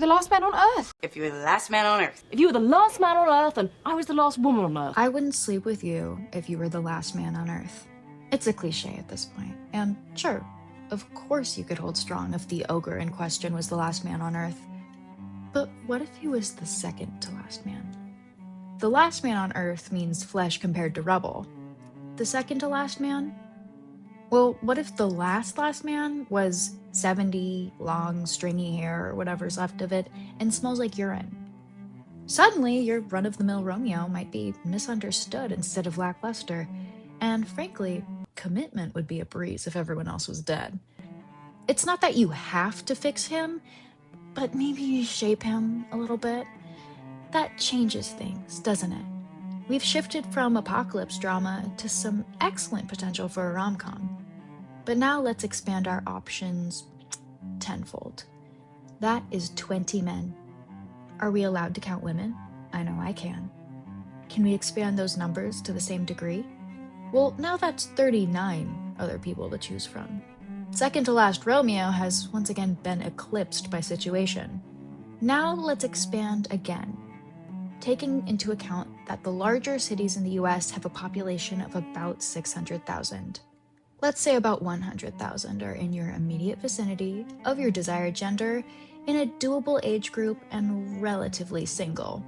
the last man on Earth. If you were the last man on Earth. If you were the last man on Earth and I was the last woman on Earth. I wouldn't sleep with you if you were the last man on Earth. It's a cliche at this point. And sure, of course you could hold strong if the ogre in question was the last man on Earth. But what if he was the second to last man? The last man on Earth means flesh compared to rubble. The second to last man? Well, what if the last man was 70, long, stringy hair, or whatever's left of it, and smells like urine? Suddenly, your run-of-the-mill Romeo might be misunderstood instead of lackluster, and frankly, commitment would be a breeze if everyone else was dead. It's not that you have to fix him, but maybe you shape him a little bit. That changes things, doesn't it? We've shifted from apocalypse drama to some excellent potential for a rom-com. But now let's expand our options tenfold. That is 20 men. Are we allowed to count women? I know I can. Can we expand those numbers to the same degree? Well, now that's 39 other people to choose from. Second to last Romeo has once again been eclipsed by situation. Now let's expand again, taking into account that the larger cities in the US have a population of about 600,000. Let's say about 100,000 are in your immediate vicinity, of your desired gender, in a doable age group, and relatively single,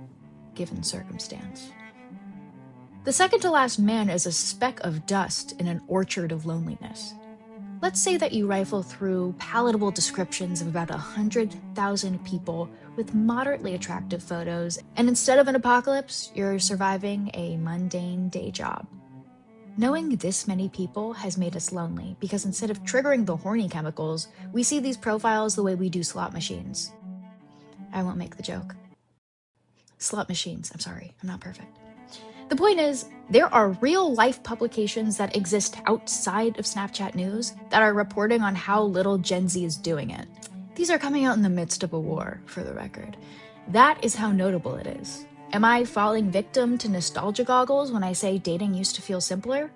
given circumstance. The second to last man is a speck of dust in an orchard of loneliness. Let's say that you rifle through palatable descriptions of about 100,000 people with moderately attractive photos, and instead of an apocalypse, you're surviving a mundane day job. Knowing this many people has made us lonely because instead of triggering the horny chemicals, we see these profiles the way we do slot machines. I won't make the joke. Slot machines, I'm sorry, I'm not perfect. The point is, there are real-life publications that exist outside of Snapchat news that are reporting on how little Gen Z is doing it. These are coming out in the midst of a war, for the record. That is how notable it is. Am I falling victim to nostalgia goggles when I say dating used to feel simpler?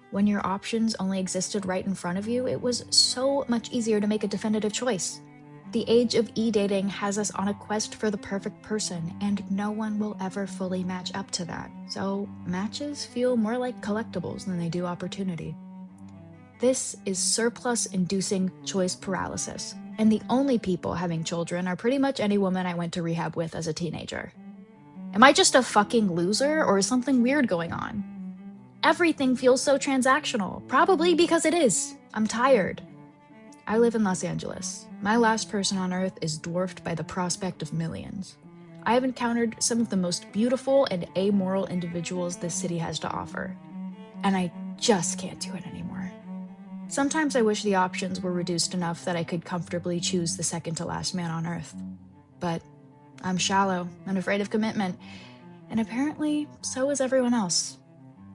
When your options only existed right in front of you, it was so much easier to make a definitive choice. The age of e-dating has us on a quest for the perfect person, and no one will ever fully match up to that. So matches feel more like collectibles than they do opportunity. This is surplus-inducing choice paralysis, and the only people having children are pretty much any woman I went to rehab with as a teenager. Am I just a fucking loser, or is something weird going on? Everything feels so transactional, probably because it is. I'm tired. I live in Los Angeles. My last person on Earth is dwarfed by the prospect of millions. I have encountered some of the most beautiful and amoral individuals this city has to offer, and I just can't do it anymore. Sometimes I wish the options were reduced enough that I could comfortably choose the second to last man on Earth. But I'm shallow and afraid of commitment, and apparently so is everyone else.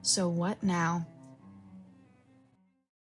So what now?